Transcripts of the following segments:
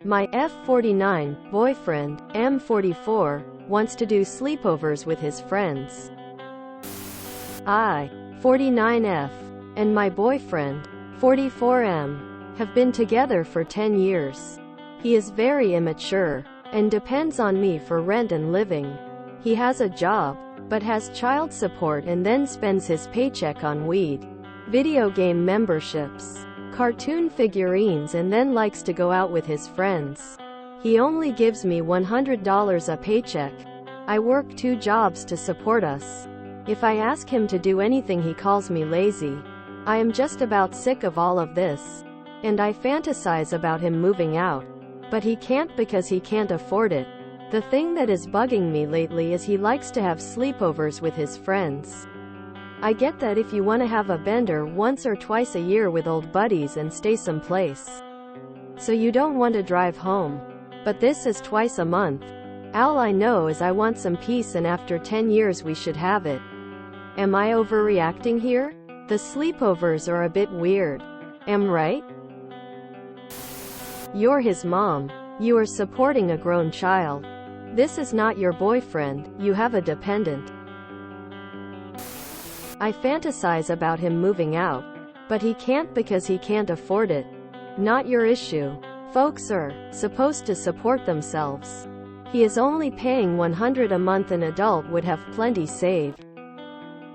My F49 boyfriend, M44, wants to do sleepovers with his friends. I, 49F, and my boyfriend, 44M, have been together for 10 years. He is very immature, and depends on me for rent and living. He has a job, but has child support and then spends his paycheck on weed, video game memberships, cartoon figurines, and then likes to go out with his friends. He only gives me $100 a paycheck. I work 2 jobs to support us. If I ask him to do anything, he calls me lazy. I am just about sick of all of this. And I fantasize about him moving out. But he can't because he can't afford it. The thing that is bugging me lately is he likes to have sleepovers with his friends. I get that if you want to have a bender once or twice a year with old buddies and stay someplace, so you don't want to drive home. But this is twice a month. All I know is I want some peace, and after 10 years we should have it. Am I overreacting here? The sleepovers are a bit weird. Am right? You're his mom. You are supporting a grown child. This is not your boyfriend, you have a dependent. I fantasize about him moving out, but he can't because he can't afford it. Not your issue. Folks are supposed to support themselves. He is only paying $100 a month. An adult would have plenty saved.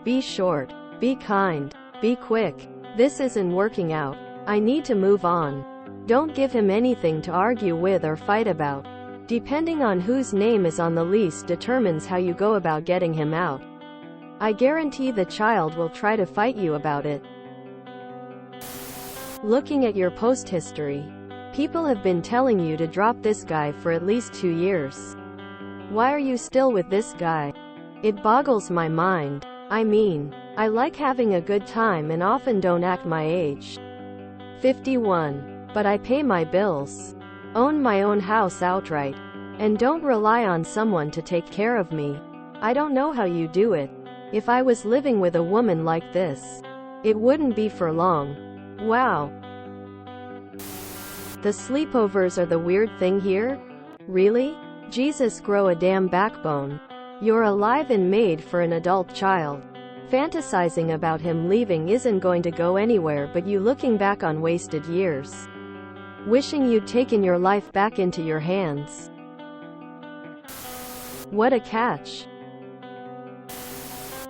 Be short. Be kind. Be quick. This isn't working out. I need to move on. Don't give him anything to argue with or fight about. Depending on whose name is on the lease determines how you go about getting him out. I guarantee the child will try to fight you about it. Looking at your post history, people have been telling you to drop this guy for at least 2 years. Why are you still with this guy? It boggles my mind. I mean, I like having a good time and often don't act my age. 51. But I pay my bills, own my own house outright, and don't rely on someone to take care of me. I don't know how you do it. If I was living with a woman like this, it wouldn't be for long. Wow. The sleepovers are the weird thing here? Really? Jesus, grow a damn backbone. You're alive and made for an adult child. Fantasizing about him leaving isn't going to go anywhere but you looking back on wasted years. Wishing you'd taken your life back into your hands. What a catch.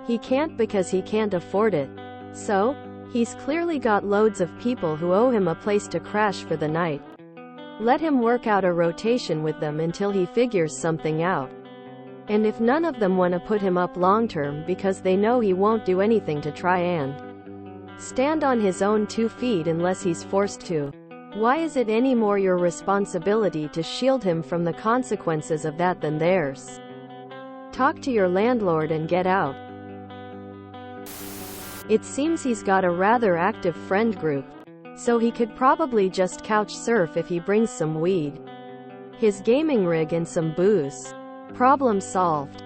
He can't because he can't afford it. So, he's clearly got loads of people who owe him a place to crash for the night. Let him work out a rotation with them until he figures something out. And if none of them want to put him up long term because they know he won't do anything to try and stand on his own 2 feet unless he's forced to, why is it any more your responsibility to shield him from the consequences of that than theirs? Talk to your landlord and get out. It seems he's got a rather active friend group, so he could probably just couch surf if he brings some weed, his gaming rig, and some booze. Problem solved.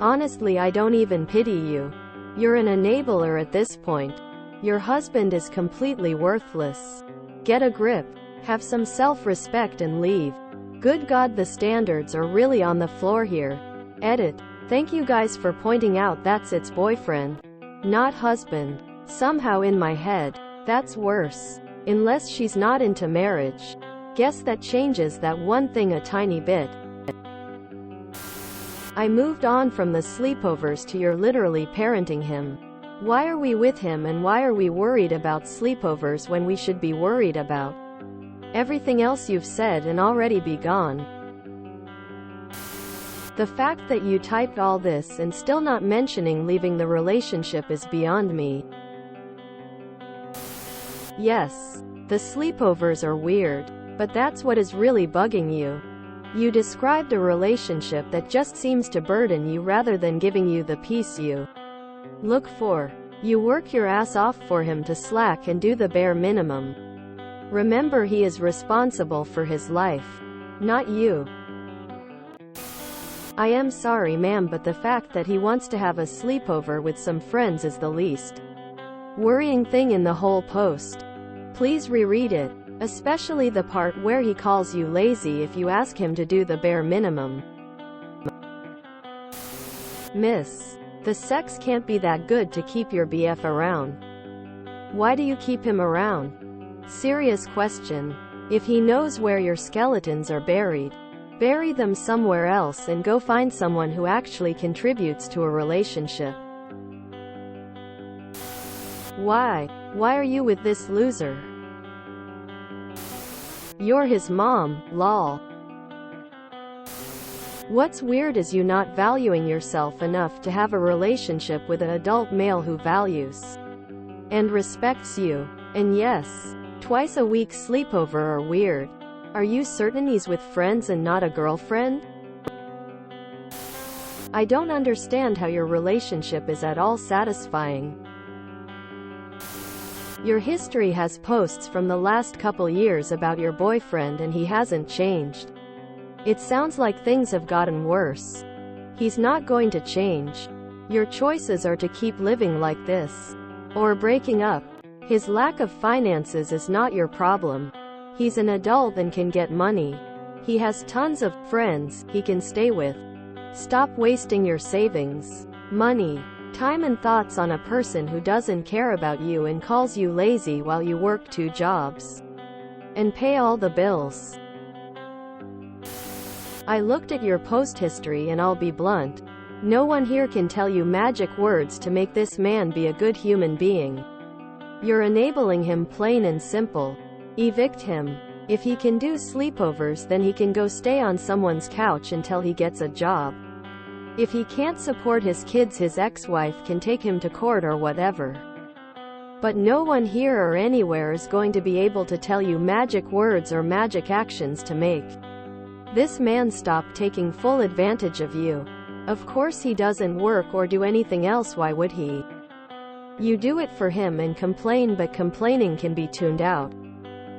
Honestly, I don't even pity you. You're an enabler at this point. Your husband is completely worthless. Get a grip. Have some self-respect and leave. Good God, the standards are really on the floor here. Edit. Thank you guys for pointing out that's its boyfriend, not husband. Somehow in my head, that's worse. Unless she's not into marriage. Guess that changes that one thing a tiny bit. I moved on from the sleepovers to you're literally parenting him. Why are we with him and why are we worried about sleepovers when we should be worried about everything else you've said and already be gone? The fact that you typed all this and still not mentioning leaving the relationship is beyond me. Yes, the sleepovers are weird, but that's what is really bugging you. You described a relationship that just seems to burden you rather than giving you the peace you look for. You work your ass off for him to slack and do the bare minimum. Remember, he is responsible for his life, not you. I am sorry, ma'am, but the fact that he wants to have a sleepover with some friends is the least worrying thing in the whole post. Please reread it. Especially the part where he calls you lazy if you ask him to do the bare minimum. Miss, the sex can't be that good to keep your BF around. Why do you keep him around? Serious question. If he knows where your skeletons are buried, bury them somewhere else and go find someone who actually contributes to a relationship. Why? Why are you with this loser? You're his mom, lol. What's weird is you not valuing yourself enough to have a relationship with an adult male who values and respects you. And yes, twice a week sleepover are weird. Are you certain he's with friends and not a girlfriend? I don't understand how your relationship is at all satisfying. Your history has posts from the last couple years about your boyfriend and he hasn't changed. It sounds like things have gotten worse. He's not going to change. Your choices are to keep living like this, or breaking up. His lack of finances is not your problem. He's an adult and can get money. He has tons of friends he can stay with. Stop wasting your savings, money, time and thoughts on a person who doesn't care about you and calls you lazy while you work 2 jobs and pay all the bills. I looked at your post history and I'll be blunt. No one here can tell you magic words to make this man be a good human being. You're enabling him, plain and simple. Evict him. If he can do sleepovers, then he can go stay on someone's couch until he gets a job. If he can't support his kids, his ex-wife can take him to court or whatever. But no one here or anywhere is going to be able to tell you magic words or magic actions to make this man stop taking full advantage of you. Of course he doesn't work or do anything else. Why would he? You do it for him and complain, but complaining can be tuned out.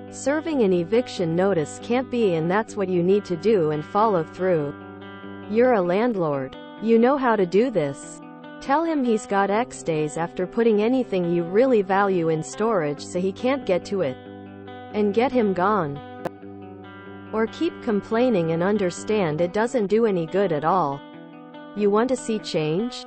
Serving an eviction notice can't be, and that's what you need to do and follow through. You're a landlord. You know how to do this. Tell him he's got X days after putting anything you really value in storage so he can't get to it. And get him gone. Or keep complaining and understand it doesn't do any good at all. You want to see change?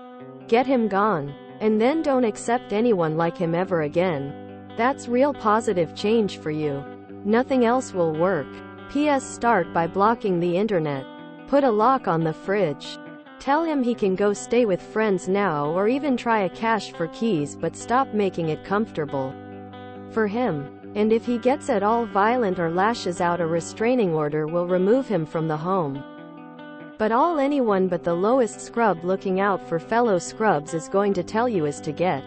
Get him gone. And then don't accept anyone like him ever again. That's real positive change for you. Nothing else will work. P.S. Start by blocking the internet. Put a lock on the fridge. Tell him he can go stay with friends now, or even try a cash for keys, but stop making it comfortable for him. And if he gets at all violent or lashes out, a restraining order will remove him from the home. But all anyone but the lowest scrub looking out for fellow scrubs is going to tell you is to get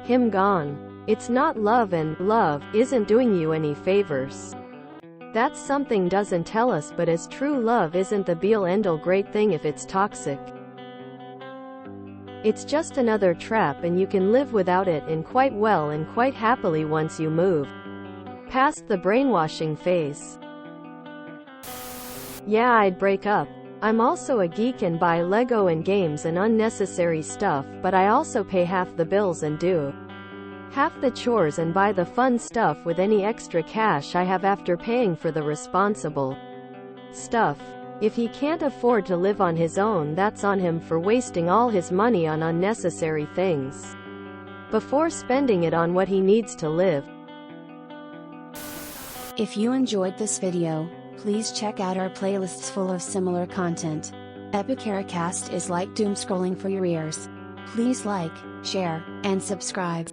him gone. It's not love, and love isn't doing you any favors. That's something doesn't tell us, but as true love isn't the be-all end-all great thing if it's toxic. It's just another trap, and you can live without it, and quite well and quite happily once you move past the brainwashing phase. Yeah, I'd break up. I'm also a geek and buy Lego and games and unnecessary stuff, but I also pay half the bills and do half the chores and buy the fun stuff with any extra cash I have after paying for the responsible stuff. If he can't afford to live on his own, that's on him for wasting all his money on unnecessary things before spending it on what he needs to live. If you enjoyed this video, please check out our playlists full of similar content. Epicaricast is like doom scrolling for your ears. Please like, share, and subscribe.